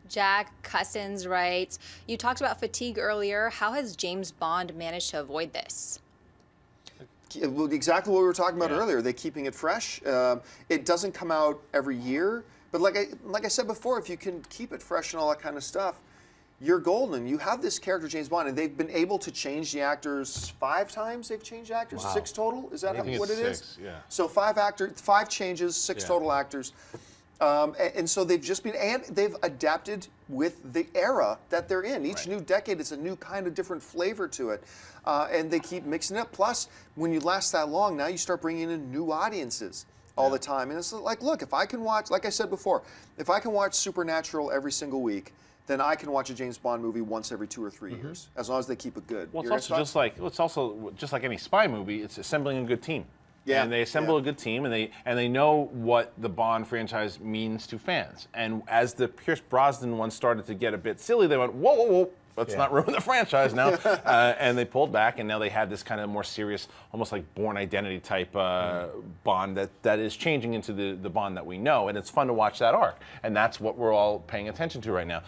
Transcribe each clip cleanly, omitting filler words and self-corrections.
Jack Cousins writes, you talked about fatigue earlier. How has James Bond managed to avoid this? Exactly what we were talking about earlier. They're keeping it fresh. It doesn't come out every year, but like I said before, if you can keep it fresh and all that kind of stuff, you're golden. You have this character, James Bond, and they've been able to change the actors 5 times. They've changed actors, 6 total. Is that what it is? Yeah. So 5 changes, 6 total actors. And so they've just been, and they've adapted with the era that they're in. Each new decade is a new kind of different flavor to it. And they keep mixing it up. Plus, when you last that long, now you start bringing in new audiences all the time. And it's like, look, if I can watch, like I said before, if I can watch Supernatural every single week, then I can watch a James Bond movie once every 2 or 3 years, as long as they keep it good. Well, it's also just like any spy movie. It's assembling a good team. Yeah, and they assemble a good team, and they know what the Bond franchise means to fans. And as the Pierce Brosnan one started to get a bit silly, they went, whoa, whoa, whoa, let's not ruin the franchise now. And they pulled back, and now they have this kind of more serious, almost like Bourne Identity type Bond that is changing into the Bond that we know, and it's fun to watch that arc. And that's what we're all paying attention to right now.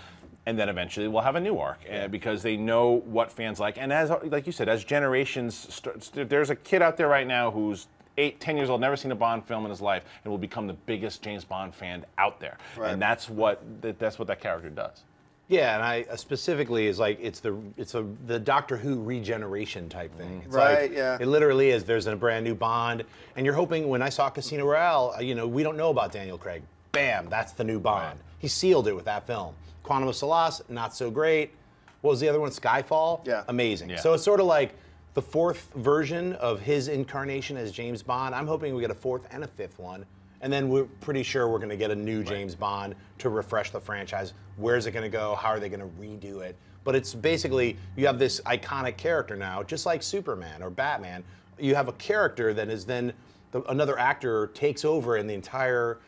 And then eventually we'll have a new arc because they know what fans like. And as, like you said, as generations, there's a kid out there right now who's 8, 10 years old, never seen a Bond film in his life, and will become the biggest James Bond fan out there. Right. And that's what that character does. Yeah, and I specifically is like it's the Doctor Who regeneration type thing. It's right. Like, it literally is. There's a brand new Bond, and you're hoping. When I saw Casino Royale, we don't know about Daniel Craig. Bam, that's the new Bond. Right. He sealed it with that film. Quantum of Solace, not so great. What was the other one? Skyfall? Yeah. Amazing. Yeah. So it's sort of like the 4th version of his incarnation as James Bond. I'm hoping we get a 4th and a 5th one. And then we're pretty sure we're going to get a new James Bond to refresh the franchise. Where's it going to go? How are they going to redo it? But it's basically, you have this iconic character now, just like Superman or Batman. You have a character that is then, another actor takes over and the entire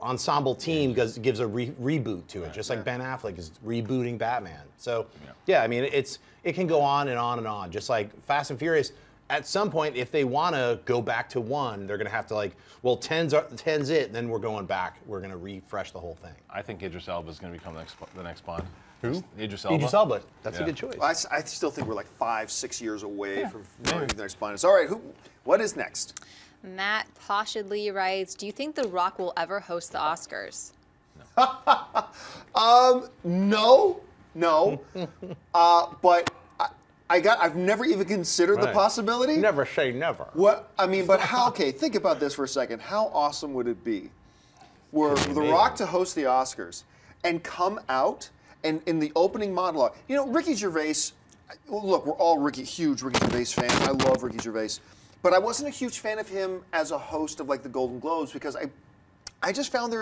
ensemble team gives a reboot to it, just like Ben Affleck is rebooting Batman. So, yeah, I mean, it can go on and on and on. Just like Fast and Furious, at some point, if they want to go back to 1, they're going to have to well, 10's it, then we're going back. We're going to refresh the whole thing. I think Idris Elba is going to become the next Bond. Who? Idris Elba. Idris Elba. That's a good choice. I still think we're like 5, 6 years away from the next Bond. All right, what is next? Matt Poshidley writes, do you think The Rock will ever host the Oscars? No. But I've never even considered the possibility. Never say never. What I mean, but how? Okay, think about this for a second. How awesome would it be, were The Rock to host the Oscars and come out and in the opening monologue, Ricky Gervais. Look, we're all huge Ricky Gervais fans. I love Ricky Gervais. But I wasn't a huge fan of him as a host of the Golden Globes because I just found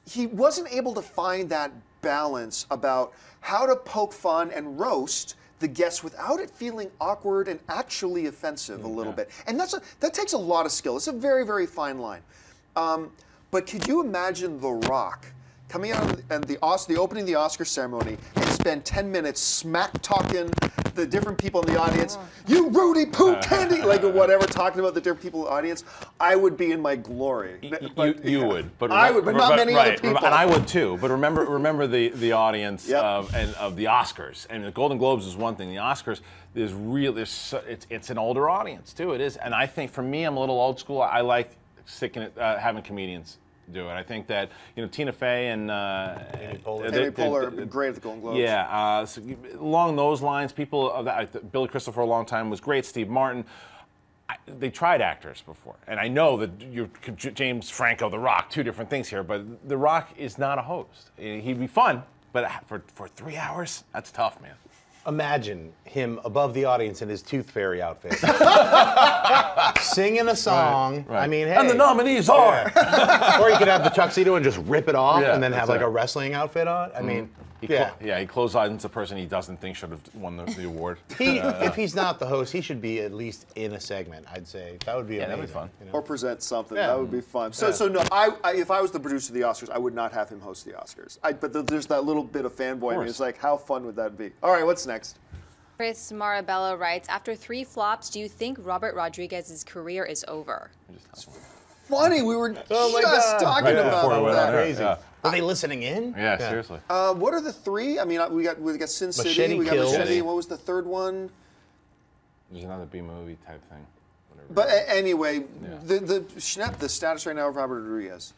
he wasn't able to find that balance about how to poke fun and roast the guests without it feeling awkward and actually offensive a little bit. And that takes a lot of skill. It's a very, very fine line. But could you imagine The Rock coming out and the opening of the Oscar ceremony and spend 10 minutes smack talking the different people in the audience, you Rudy Poo Candy, or whatever, talking about the different people in the audience? I would be in my glory. You would, but I would, but not many other people. And I would too. But remember the audience of the Oscars. And the Golden Globes is one thing. The Oscars is real. It's an older audience too. It is, and I think for me, I'm a little old school. I like having comedians do it. I think that Tina Fey and Amy Poehler have been great at the Golden Globes. Yeah, so along those lines, people of that, Billy Crystal for a long time was great. Steve Martin. They tried actors before, and I know that James Franco, The Rock, 2 different things here, but The Rock is not a host. He'd be fun, but for 3 hours, that's tough, man. Imagine him above the audience in his Tooth Fairy outfit, singing a song. Right. I mean, hey. And the nominees are. Or you could have the tuxedo and just rip it off, and then have a wrestling outfit on. I mean, he closes the person he doesn't think should have won the award. If he's not the host, he should be at least in a segment. I'd say that would be amazing. That'd be fun. Or present something. That would be fun. So no, if I was the producer of the Oscars, I would not have him host the Oscars. But there's that little bit of fanboy in me. It's like, how fun would that be? All right, what's next? Chris Marabella writes, after 3 flops, do you think Robert Rodriguez's career is over? funny. We were my just God. talking Right about before we went on that. air. Crazy. Yeah. Are they listening in? Yeah, seriously. What are the three? I mean, we got Sin City. Machete We got Kills. Machete. What was the third one? There's another B-movie type thing. Whatever. But anyway, the status right now of Robert Rodriguez.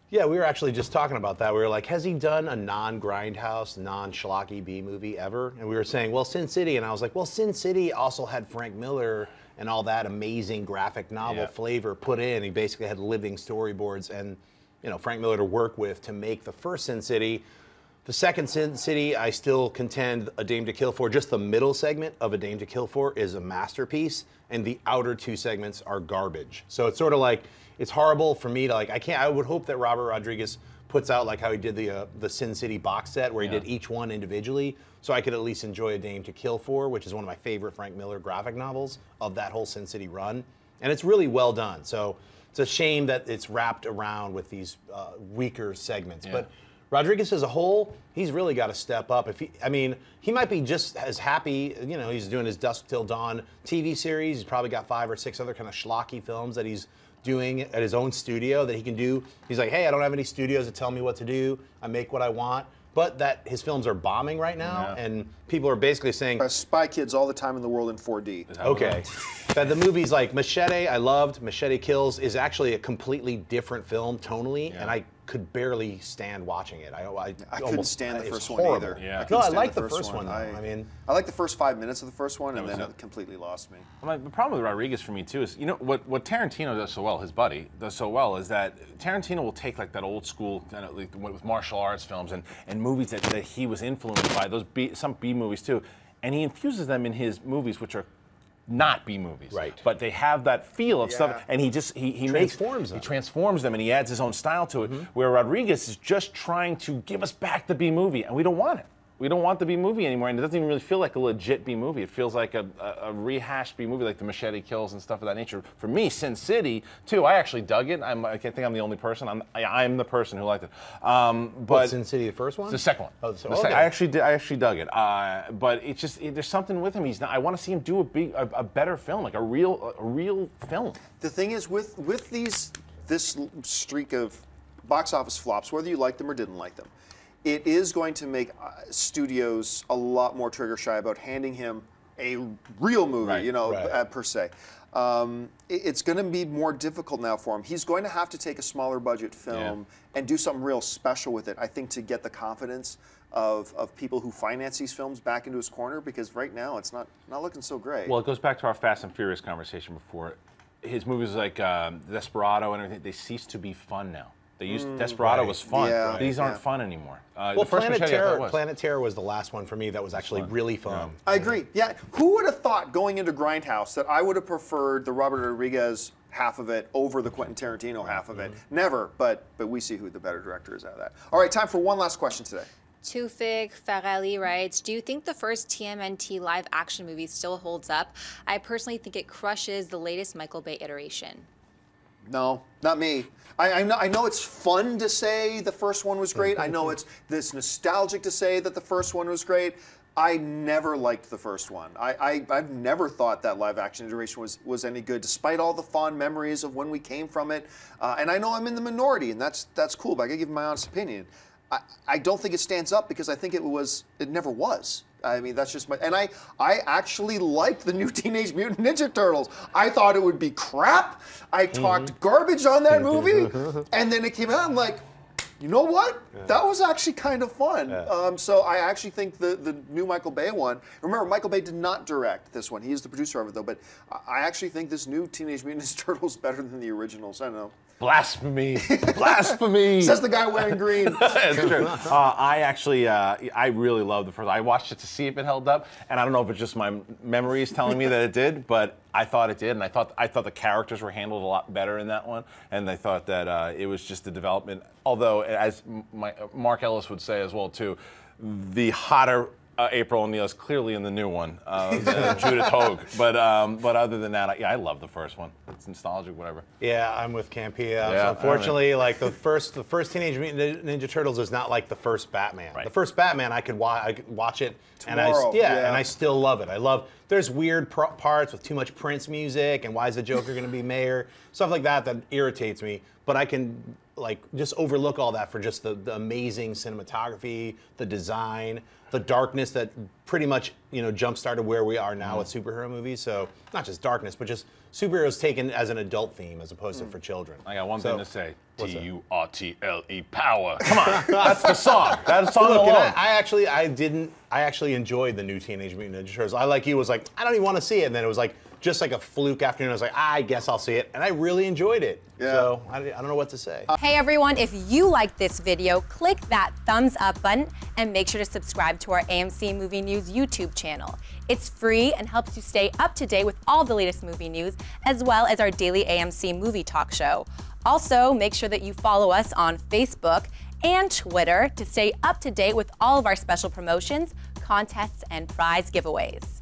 Yeah, we were actually just talking about that. We were like, has he done a non-grindhouse, non-schlocky B movie ever? And we were saying, well, Sin City. And I was like, well, Sin City also had Frank Miller and all that amazing graphic novel flavor put in. He basically had living storyboards and, you know, Frank Miller to work with to make the first Sin City. The second Sin City, I still contend A Dame to Kill For. Just the middle segment of A Dame to Kill For is a masterpiece, and the outer two segments are garbage. So it's sort of like, it's horrible for me to like, I would hope that Robert Rodriguez puts out like how he did the Sin City box set where he did each one individually, so I could at least enjoy A Dame to Kill For, which is one of my favorite Frank Miller graphic novels of that whole Sin City run. And it's really well done. So it's a shame that it's wrapped around with these weaker segments. But Rodriguez as a whole, he's really got to step up. He might be just as happy, you know, he's doing his Dusk Till Dawn TV series. He's probably got 5 or 6 other kind of schlocky films that he's doing at his own studio that he can do. He's like, hey, I don't have any studios that tell me what to do. I make what I want. But that his films are bombing right now, and people are basically saying Spy Kids all the time in the world in 4D. okay. That the movies like Machete, I loved. Machete Kills is actually a completely different film tonally, and I could barely stand watching it. I couldn't stand the first one horrible. either. Yeah. No, I stand like the first one though. I like the first 5 minutes of the first one, and then was it completely lost me. Well, the problem with Rodriguez for me too is, you know, what Tarantino does so well, his buddy does so well, is that Tarantino will take like that old school kind of like with martial arts films and movies that he was influenced by, some B movies too, and he infuses them in his movies, which are not B movies, right? But they have that feel of stuff, and he transforms them, and he adds his own style to it. Where Rodriguez is just trying to give us back the B movie, and we don't want it. We don't want the B movie anymore, and it doesn't even really feel like a legit B movie. It feels like a rehashed B movie, like the Machete Kills and stuff of that nature. For me, Sin City too, I actually dug it. I think I'm the only person. I'm the person who liked it. But Sin City, the first one, the second one. Oh, okay. I actually dug it. But it's just there's something with him. I want to see him do a better film, like a real film. The thing is, with this streak of box office flops, whether you liked them or didn't like them, it is going to make studios a lot more trigger shy about handing him a real movie, per se. It's going to be more difficult now for him. He's going to have to take a smaller budget film and do something real special with it, I think, to get the confidence of people who finance these films back into his corner, because right now it's not looking so great. Well, it goes back to our Fast and Furious conversation before. His movies like Desperado and everything, they cease to be fun now. They used Desperado was fun. Yeah, These aren't fun anymore. Well, Planet Terror was the last one for me that was actually really fun. I agree. Yeah, who would have thought going into Grindhouse that I would have preferred the Robert Rodriguez half of it over the Quentin Tarantino half of it? Never, but we see who the better director is out of that. All right, time for one last question today. Tufik Farali writes, do you think the first TMNT live action movie still holds up? I personally think it crushes the latest Michael Bay iteration. No, not me. I know it's fun to say the first one was great. I know it's this nostalgic to say that the first one was great. I never liked the first one. I've never thought that live action iteration was any good, despite all the fond memories of when we came from it. And I know I'm in the minority, and that's cool, but I gotta give my honest opinion. I don't think it stands up because I think it never was. I mean, that's just and I actually liked the new Teenage Mutant Ninja Turtles. I thought it would be crap. I talked garbage on that movie, and then it came out, I'm like, you know what? Yeah. That was actually kind of fun. Yeah. So I actually think the new Michael Bay one, remember, Michael Bay did not direct this one. He is the producer of it, though, but I actually think this new Teenage Mutant Ninja Turtles is better than the originals. I don't know. Blasphemy! Blasphemy! Says the guy wearing green. It's true. I really loved the first. I watched it to see if it held up, and I don't know if it's just my memories telling me that it did, but I thought it did, and I thought the characters were handled a lot better in that one, and I thought that it was just the development. Although, as Mark Ellis would say as well too, the hotter April O'Neil is clearly in the new one, Judith Hogue. But other than that, I love the first one. It's nostalgic, whatever. Yeah, I'm with Campia. Yeah, unfortunately, like the first Teenage Mutant Ninja Turtles is not like the first Batman. Right. The first Batman, I could watch it, Tomorrow. and I still love it. I love there's weird parts with too much Prince music, and why is the Joker going to be mayor? Stuff like that irritates me. But I can like just overlook all that for just the amazing cinematography, the design, the darkness that pretty much jump started where we are now with superhero movies. So not just darkness, but just superheroes taken as an adult theme as opposed to for children. I got one thing to say. what's that? T-U-R-T-L-E, power. Come on, that's the song. That song Look, alone. I actually enjoyed the new Teenage Mutant Ninja Turtles. I like you was like, I don't even want to see it, and then it was like just like a fluke afternoon. I was like, I guess I'll see it, and I really enjoyed it. Yeah. So I don't know what to say. Hey everyone, if you like this video, click that thumbs up button and make sure to subscribe to our AMC Movie News YouTube channel. It's free and helps you stay up to date with all the latest movie news, as well as our daily AMC movie talk show. Also, make sure that you follow us on Facebook and Twitter to stay up to date with all of our special promotions, contests, and prize giveaways.